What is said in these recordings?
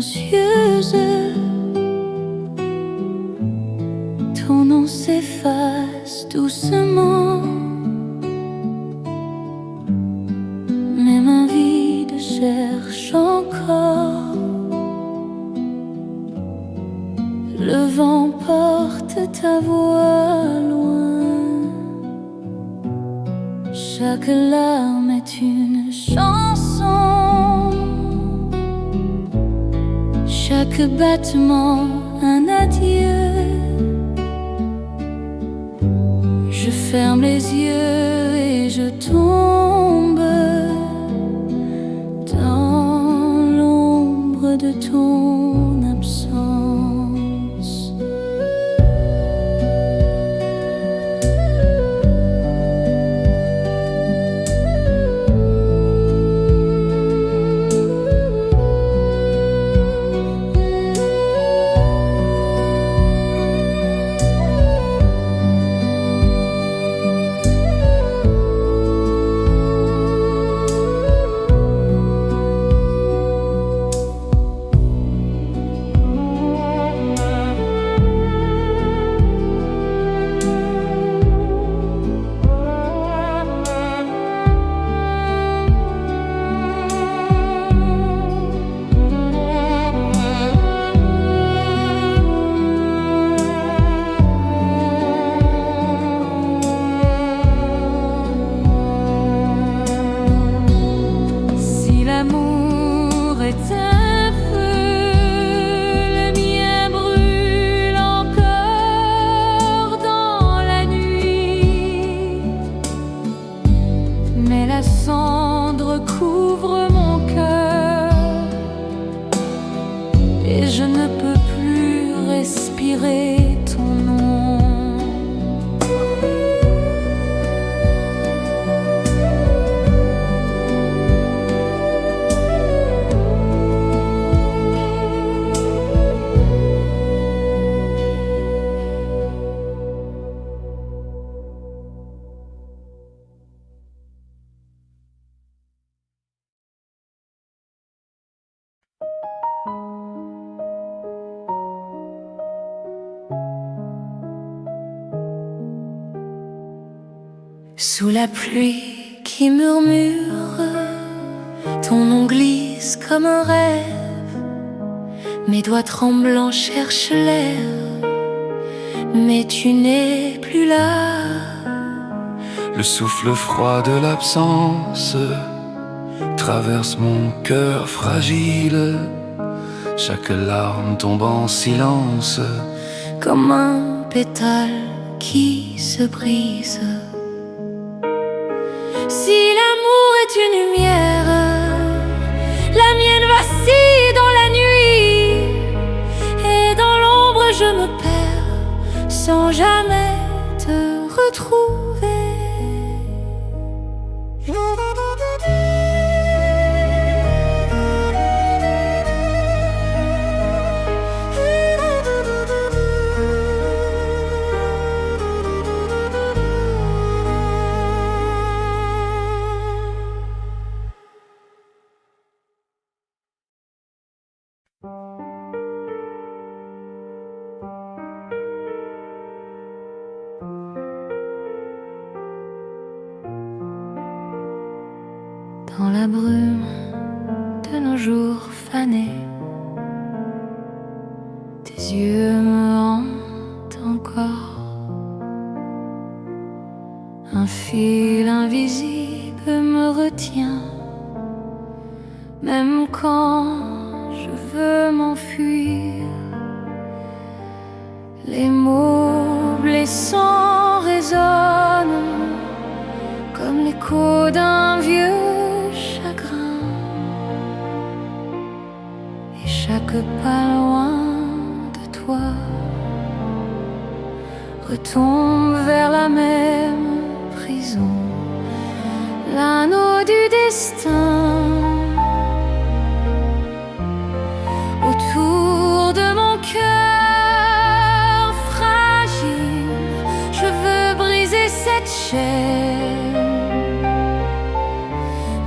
silencieuse. Ton nom s'efface doucement, mes mains vides cherchent encore. Le vent porte ta voix loin. Chaque larme est une chanson, chaque battement un adieu. Je ferme les yeux et je tombe dans l'ombre de ton absence. La cendre couvre mon cœur et je ne peux plus respirer ton nom. Sous la pluie qui murmure, ton nom glisse comme un rêve. Mes doigts tremblants cherchent l'air, mais tu n'es plus là. Le souffle froid de l'absence traverse mon cœur fragile. Chaque larme tombe en silence, comme un pétale qui se brise. Si l'amour est une lumière, la mienne vacille dans la nuit, et dans l'ombre je me perds sans jamais te retrouver. Dans la brume de nos jours fanés, tes yeux me hantent encore. Un fil invisible me retient, même quand je veux m'enfuir. Les mots blessants résonnent comme l'écho d'un vieux chagrin, et chaque pas loin de toi retombe vers la même prison, l'anneau du destin. Autour de mon cœur fragile, je veux briser cette chaîne,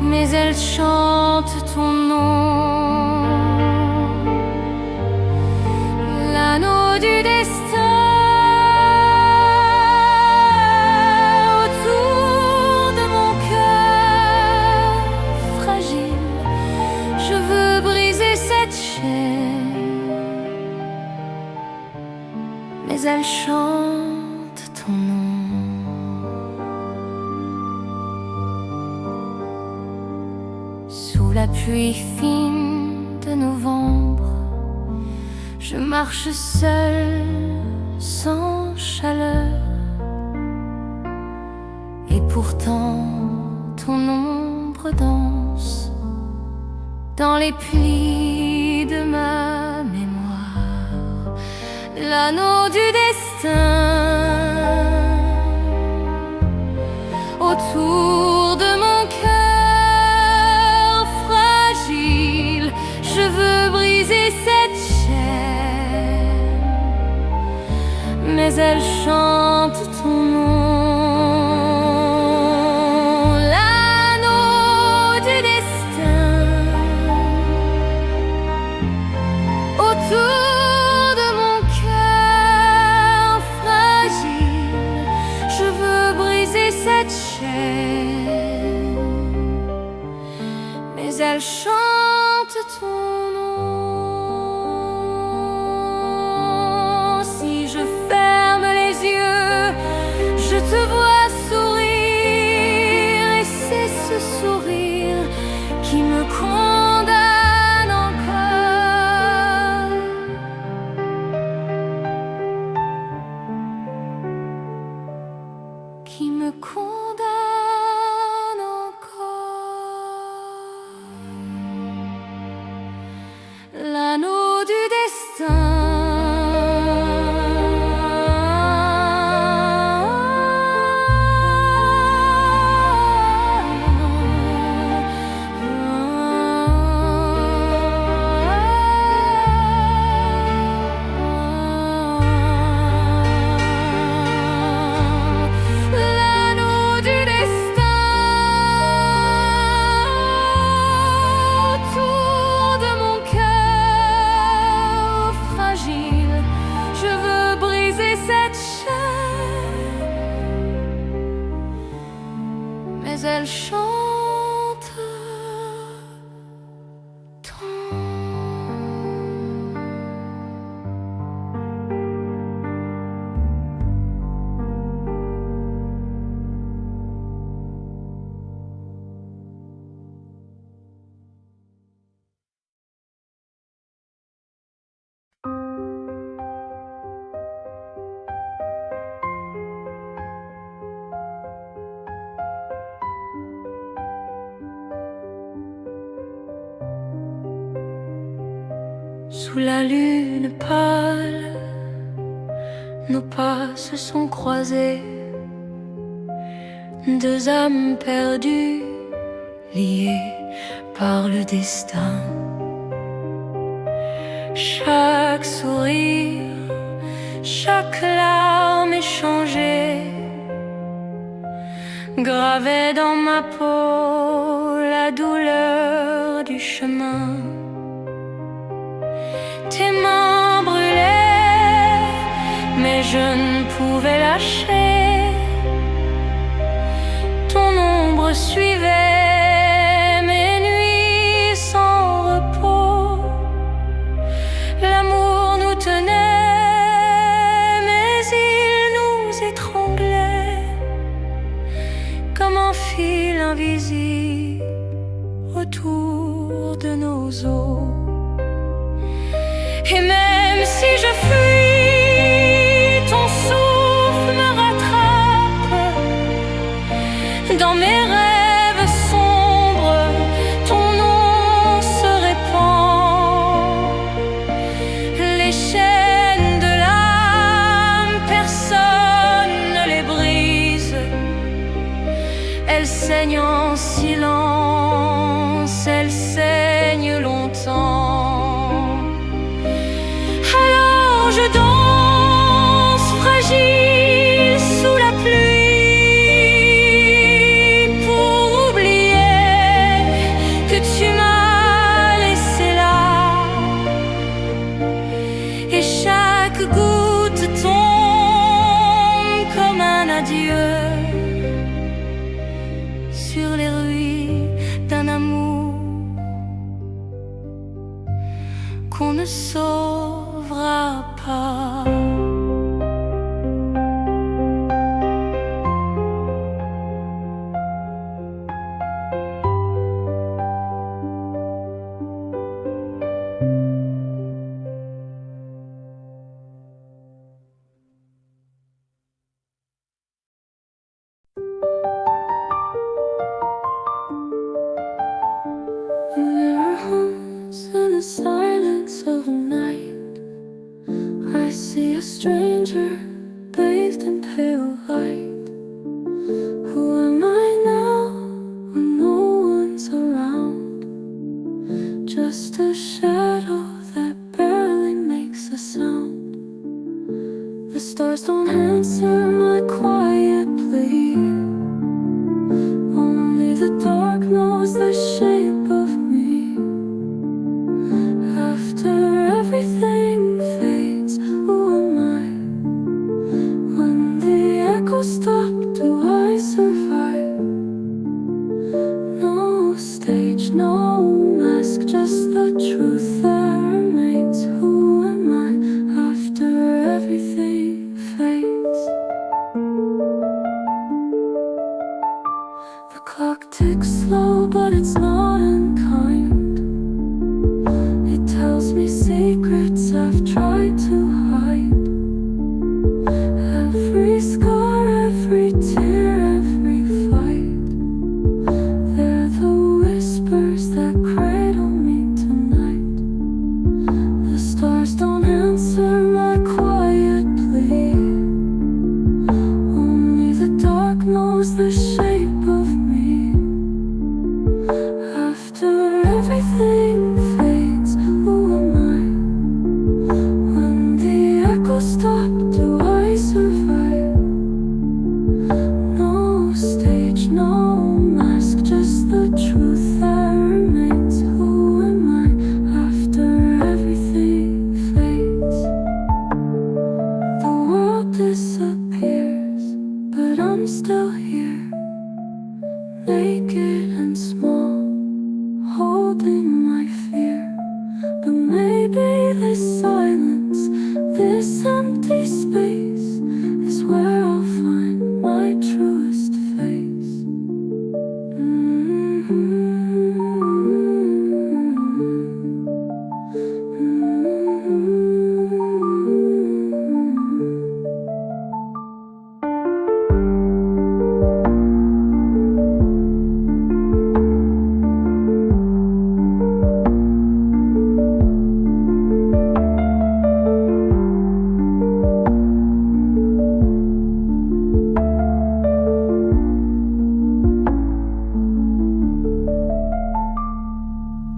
mais elle chante ton nom. mais elle chante ton nom. Sous la pluie fine de novembre, je marche seule, sans chaleur. Et pourtant, ton ombre danse dans les plis de ma mémoire, l'anneau du destin autour de mon cœur fragile. Je veux briser cette chaîne, mais elle chante ton nom. Mais elle chante ton nom. Si je ferme les yeux, je te vois sourire, et c'est ce sourire qui me condamne encore, qui me condamne. L'anneau du destin elle chante ton Sous la lune pâle, nos pas se sont croisés, deux âmes perdues, liées par le destin. Chaque sourire, chaque larme échangée, gravait dans ma peau la douleur du chemin. Tes mains brûlaient, mais je ne pouvais lâcher. Ton ombre suivait mes nuits sans repos. L'amour nous tenait, mais il nous étranglait comme un fil invisible autour de nos os. Et même si je fuis, ton souffle me rattrape. Dans mes rêves sombres, ton nom se répand. Les chaînes de l'âme, personne ne les brise. Elles saignent en silence, elles saignent longtemps. qu'on ne sauvera pas. There are homes in the silence of the night. I see a stranger bathed in pale light. Who am I now when no one's around? Just a shadow that barely makes a sound. The stars don't answer my quiet plea. Only the dark knows the shape of me. After everything fades, who am I? When the echoes stop, do I survive? No stage, no mask, just the truth that remains. Who am I after everything fades? The clock ticks slow, but it's not unkind. It tells me secrets I've tried to hide. Every scar, every tear, every fight, they're the whispers that cradle me tonight. The stars don't answer my quiet plea. Only the dark knows the shape of me. After everything fades, who am I? When the echoes stop, do I survive? No stage, no mask, just the truth that remains. Who am I after everything fades? The world disappears, but I'm still here, naked and small, holding my fear. But maybe this silence, this empty space, is where I'll find my truest face.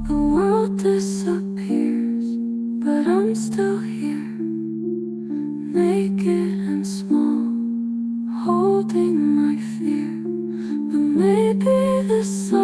The world disappears, but I'm still here, naked and small, holding my fear. But maybe the sun